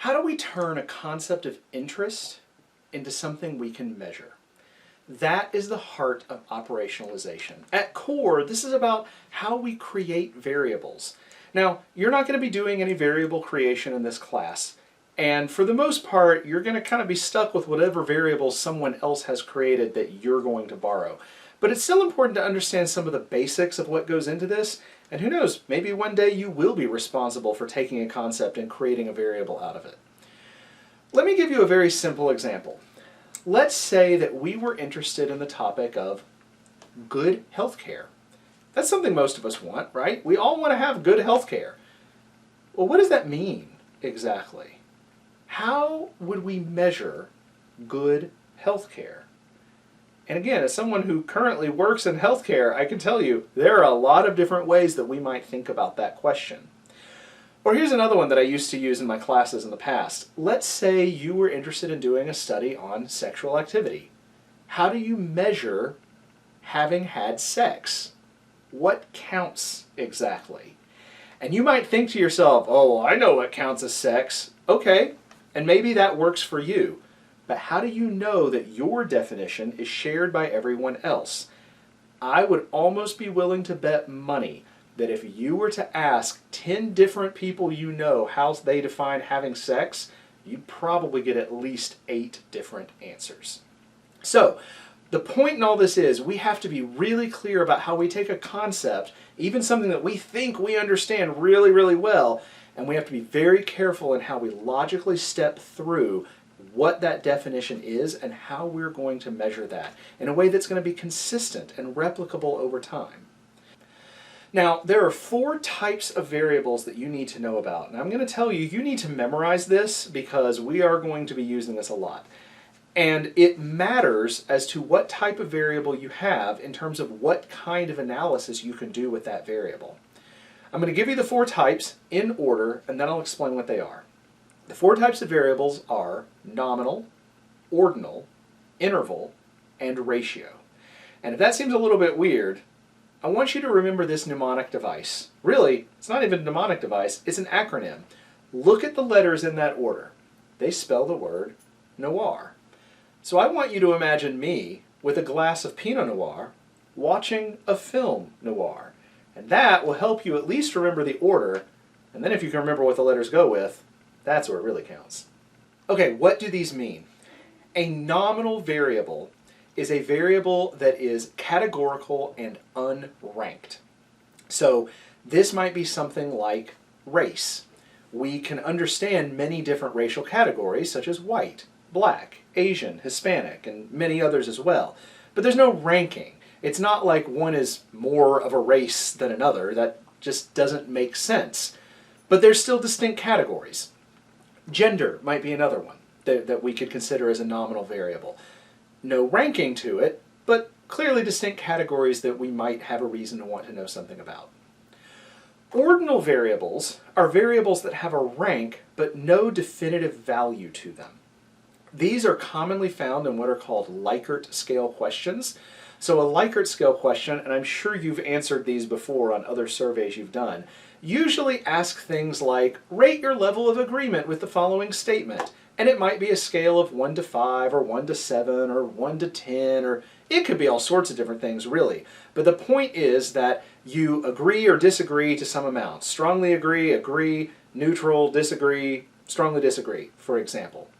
How do we turn a concept of interest into something we can measure? That is the heart of operationalization. At core, this is about how we create variables. Now, you're not going to be doing any variable creation in this class, and for the most part, you're going to kind of be stuck with whatever variables someone else has created that you're going to borrow. But it's still important to understand some of the basics of what goes into this, and who knows, maybe one day you will be responsible for taking a concept and creating a variable out of it. Let me give you a very simple example. Let's say that we were interested in the topic of good health care. That's something most of us want, right? We all want to have good health care. Well, what does that mean exactly? How would we measure good health care? And again, as someone who currently works in healthcare, I can tell you there are a lot of different ways that we might think about that question. Or here's another one that I used to use in my classes in the past. Let's say you were interested in doing a study on sexual activity. How do you measure having had sex? What counts exactly? And you might think to yourself, oh, I know what counts as sex. Okay, and maybe that works for you. But how do you know that your definition is shared by everyone else? I would almost be willing to bet money that if you were to ask 10 different people you know how they define having sex, you'd probably get at least 8 different answers. So, the point in all this is we have to be really clear about how we take a concept, even something that we think we understand really, really well, and we have to be very careful in how we logically step through what that definition is and how we're going to measure that in a way that's going to be consistent and replicable over time. Now, there are 4 types of variables that you need to know about. And I'm going to tell you, you need to memorize this because we are going to be using this a lot. And it matters as to what type of variable you have in terms of what kind of analysis you can do with that variable. I'm going to give you the 4 types in order, and then I'll explain what they are. The 4 types of variables are nominal, ordinal, interval, and ratio. And if that seems a little bit weird, I want you to remember this mnemonic device. Really, it's not even a mnemonic device, it's an acronym. Look at the letters in that order. They spell the word noir. So I want you to imagine me with a glass of Pinot Noir watching a film noir. And that will help you at least remember the order, and then if you can remember what the letters go with, that's where it really counts. Okay, what do these mean? A nominal variable is a variable that is categorical and unranked. So this might be something like race. We can understand many different racial categories such as white, black, Asian, Hispanic, and many others as well. But there's no ranking. It's not like one is more of a race than another. That just doesn't make sense. But there's still distinct categories. Gender might be another one that we could consider as a nominal variable. No ranking to it, but clearly distinct categories that we might have a reason to want to know something about. Ordinal variables are variables that have a rank but no definitive value to them. These are commonly found in what are called Likert scale questions. So a Likert scale question, and I'm sure you've answered these before on other surveys you've done, usually ask things like, rate your level of agreement with the following statement. And it might be a scale of 1 to 5, or 1 to 7, or 1 to 10, or it could be all sorts of different things, really. But the point is that you agree or disagree to some amount. Strongly agree, neutral, disagree, strongly disagree, for example.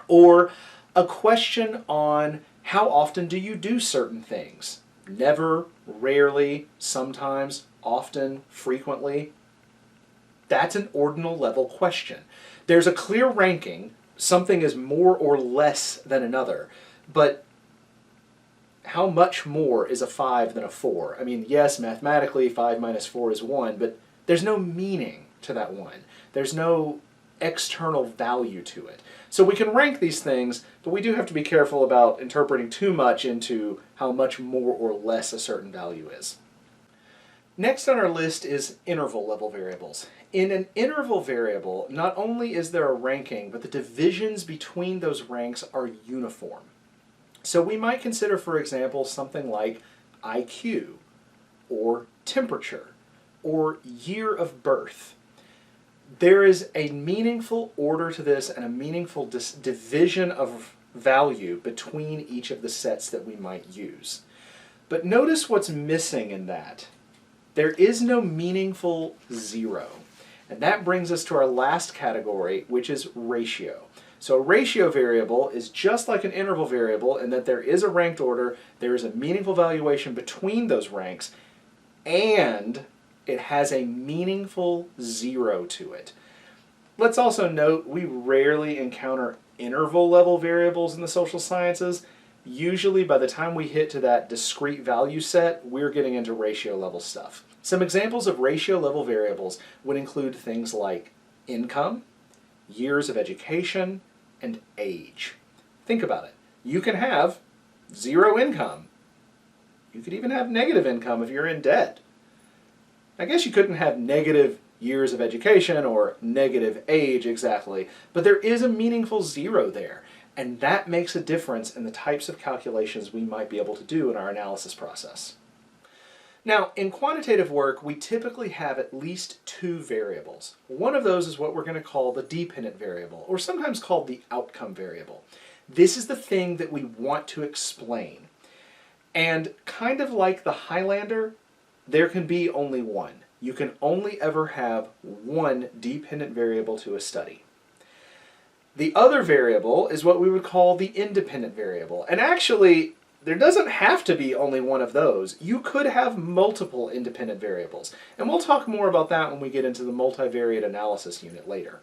Or a question on how often do you do certain things? Never, rarely, sometimes, often, frequently. That's an ordinal level question. There's a clear ranking. Something is more or less than another, but how much more is a 5 than a 4? I mean, yes, mathematically 5 minus 4 is 1, but there's no meaning to that 1. There's no external value to it. So we can rank these things, but we do have to be careful about interpreting too much into how much more or less a certain value is. Next on our list is interval level variables. In an interval variable, not only is there a ranking, but the divisions between those ranks are uniform. So we might consider, for example, something like IQ, or temperature, or year of birth. There is a meaningful order to this and a meaningful division of value between each of the sets that we might use. But notice what's missing in that. There is no meaningful zero. And that brings us to our last category, which is ratio. So a ratio variable is just like an interval variable in that there is a ranked order, there is a meaningful valuation between those ranks, and it has a meaningful zero to it. Let's also note we rarely encounter interval level variables in the social sciences. Usually by the time we hit to that discrete value set, we're getting into ratio level stuff. Some examples of ratio level variables would include things like income, years of education, and age. Think about it. You can have zero income. You could even have negative income if you're in debt. I guess you couldn't have negative years of education or negative age exactly, but there is a meaningful zero there, and that makes a difference in the types of calculations we might be able to do in our analysis process. Now, in quantitative work, we typically have at least two variables. One of those is what we're going to call the dependent variable, or sometimes called the outcome variable. This is the thing that we want to explain. And kind of like the Highlander, there can be only one. You can only ever have one dependent variable to a study. The other variable is what we would call the independent variable. And actually, there doesn't have to be only one of those. You could have multiple independent variables. And we'll talk more about that when we get into the multivariate analysis unit later.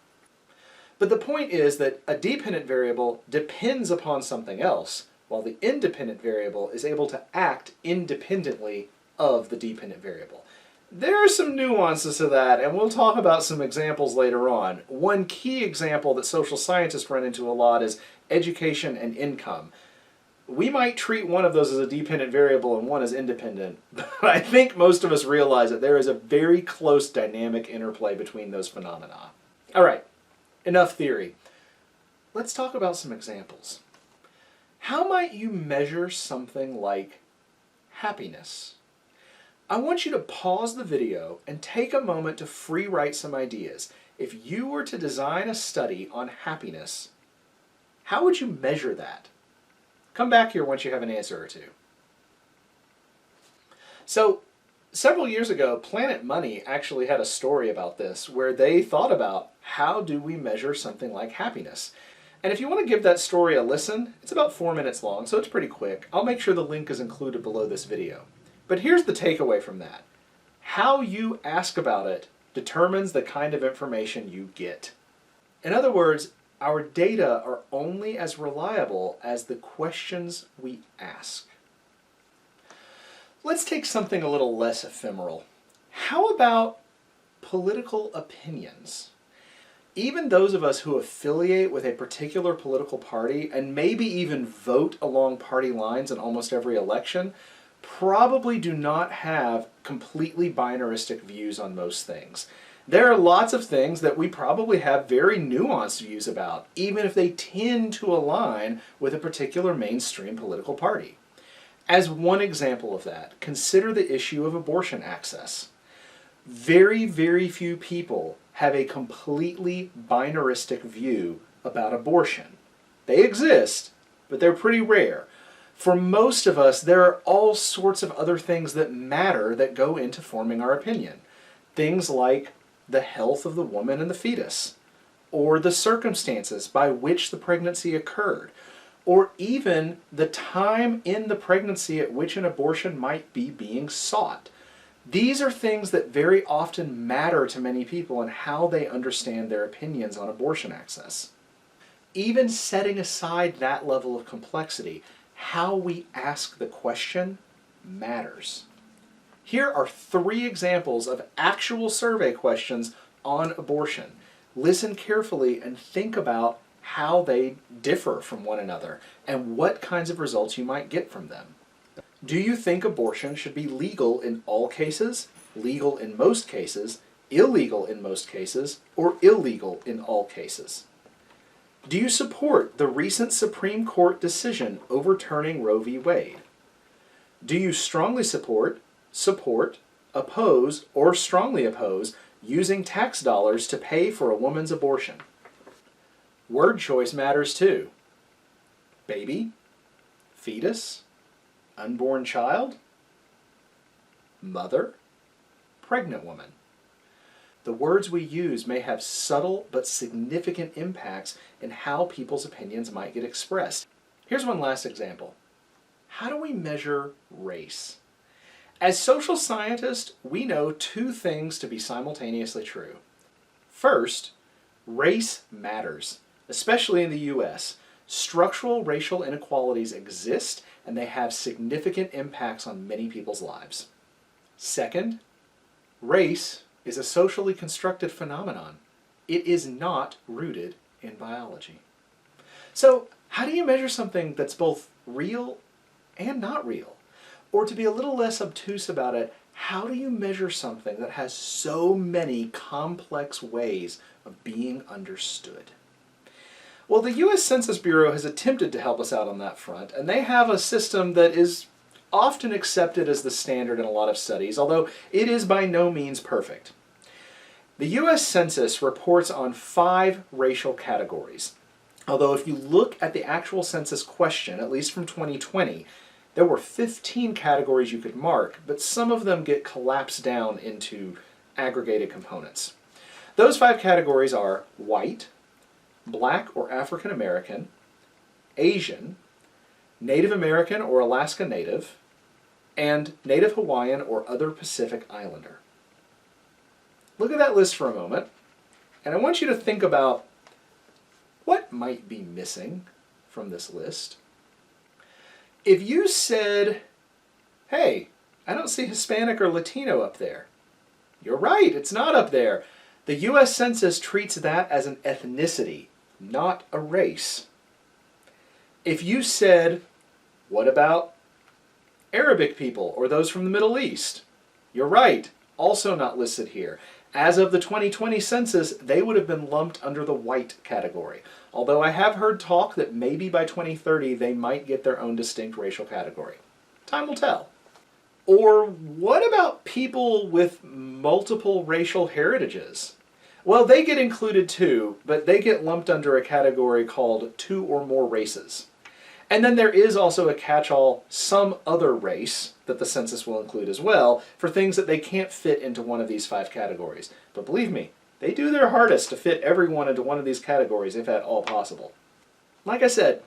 But the point is that a dependent variable depends upon something else, while the independent variable is able to act independently of the dependent variable. There are some nuances to that, and we'll talk about some examples later on. One key example that social scientists run into a lot is education and income. We might treat one of those as a dependent variable and one as independent, but I think most of us realize that there is a very close dynamic interplay between those phenomena. All right, enough theory. Let's talk about some examples. How might you measure something like happiness? I want you to pause the video and take a moment to free write some ideas. If you were to design a study on happiness, how would you measure that? Come back here once you have an answer or two. So, several years ago, Planet Money actually had a story about this where they thought about how do we measure something like happiness. And if you want to give that story a listen, it's about 4 minutes long, so it's pretty quick. I'll make sure the link is included below this video. But here's the takeaway from that. How you ask about it determines the kind of information you get. In other words, our data are only as reliable as the questions we ask. Let's take something a little less ephemeral. How about political opinions? Even those of us who affiliate with a particular political party and maybe even vote along party lines in almost every election probably do not have completely binaristic views on most things. There are lots of things that we probably have very nuanced views about, even if they tend to align with a particular mainstream political party. As one example of that, consider the issue of abortion access. Very, very few people have a completely binaristic view about abortion. They exist, but they're pretty rare. For most of us, there are all sorts of other things that matter that go into forming our opinion. Things like the health of the woman and the fetus, or the circumstances by which the pregnancy occurred, or even the time in the pregnancy at which an abortion might be being sought. These are things that very often matter to many people and how they understand their opinions on abortion access. Even setting aside that level of complexity, how we ask the question matters. Here are 3 examples of actual survey questions on abortion. Listen carefully and think about how they differ from one another and what kinds of results you might get from them. Do you think abortion should be legal in all cases, legal in most cases, illegal in most cases, or illegal in all cases? Do you support the recent Supreme Court decision overturning Roe v. Wade? Do you strongly support, oppose, or strongly oppose using tax dollars to pay for a woman's abortion. Word choice matters too. Baby, fetus, unborn child, mother, pregnant woman. The words we use may have subtle but significant impacts in how people's opinions might get expressed. Here's one last example. How do we measure race? As social scientists, we know two things to be simultaneously true. First, race matters, especially in the US. Structural racial inequalities exist and they have significant impacts on many people's lives. Second, race is a socially constructed phenomenon. It is not rooted in biology. So, how do you measure something that's both real and not real? Or to be a little less obtuse about it, how do you measure something that has so many complex ways of being understood? Well, the U.S. Census Bureau has attempted to help us out on that front, and they have a system that is often accepted as the standard in a lot of studies, although it is by no means perfect. The U.S. Census reports on 5 racial categories, although if you look at the actual census question, at least from 2020, there were 15 categories you could mark, but some of them get collapsed down into aggregated components. Those 5 categories are white, Black or African American, Asian, Native American or Alaska Native, and Native Hawaiian or other Pacific Islander. Look at that list for a moment, and I want you to think about what might be missing from this list. If you said, hey, I don't see Hispanic or Latino up there, you're right, it's not up there. The U.S. Census treats that as an ethnicity, not a race. If you said, what about Arabic people or those from the Middle East? You're right, also not listed here. As of the 2020 census, they would have been lumped under the white category, although I have heard talk that maybe by 2030 they might get their own distinct racial category. Time will tell. Or what about people with multiple racial heritages? Well, they get included too, but they get lumped under a category called 2 or more races. And then there is also a catch-all some other race that the census will include as well for things that they can't fit into one of these 5 categories. But believe me, they do their hardest to fit everyone into one of these categories if at all possible. Like I said,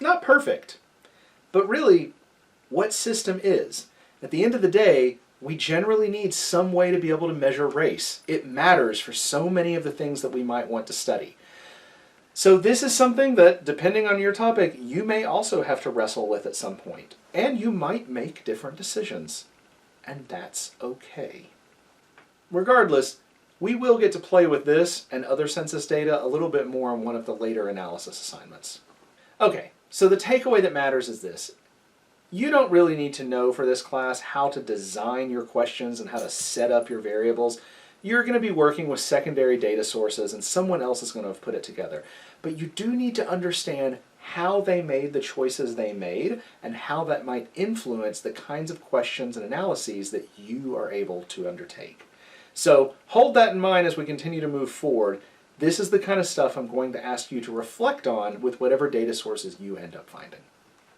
not perfect, but really, what system is? At the end of the day, we generally need some way to be able to measure race. It matters for so many of the things that we might want to study. So this is something that, depending on your topic, you may also have to wrestle with at some point. And you might make different decisions. And that's okay. Regardless, we will get to play with this and other census data a little bit more on one of the later analysis assignments. Okay, so the takeaway that matters is this. You don't really need to know for this class how to design your questions and how to set up your variables. You're going to be working with secondary data sources and someone else is going to have put it together. But you do need to understand how they made the choices they made and how that might influence the kinds of questions and analyses that you are able to undertake. So hold that in mind as we continue to move forward. This is the kind of stuff I'm going to ask you to reflect on with whatever data sources you end up finding.